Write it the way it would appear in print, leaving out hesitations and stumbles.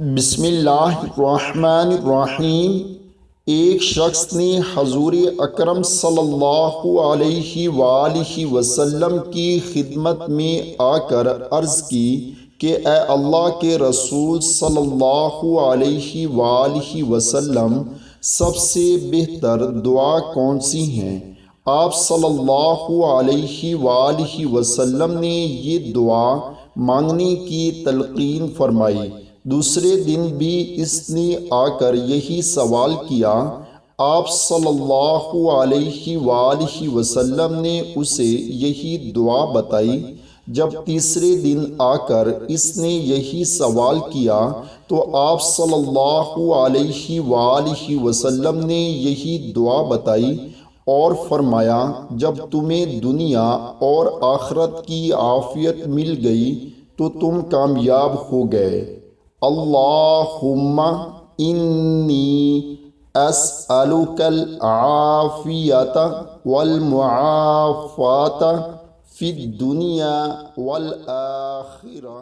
بسم اللہ الرحمن الرحیم۔ ایک شخص نے حضور اکرم صلی اللہ علیہ وآلہ وسلم کی خدمت میں آ کر عرض کی کہ اے اللہ کے رسول صلی اللہ علیہ وآلہ وسلم، سب سے بہتر دعا کون سی ہیں؟ آپ صلی اللہ علیہ وآلہ وسلم نے یہ دعا مانگنے کی تلقین فرمائی۔ دوسرے دن بھی اس نے آ کر یہی سوال کیا۔ آپ صلی اللہ علیہ وآلہ وسلم نے اسے یہی دعا بتائی۔ جب تیسرے دن آ کر اس نے یہی سوال کیا تو آپ صلی اللہ علیہ وآلہ وسلم نے یہی دعا بتائی اور فرمایا، جب تمہیں دنیا اور آخرت کی عافیت مل گئی تو تم کامیاب ہو گئے۔ اللہم انی اسألک العافیۃ والمعافاۃ فی الدنیا والآخرہ۔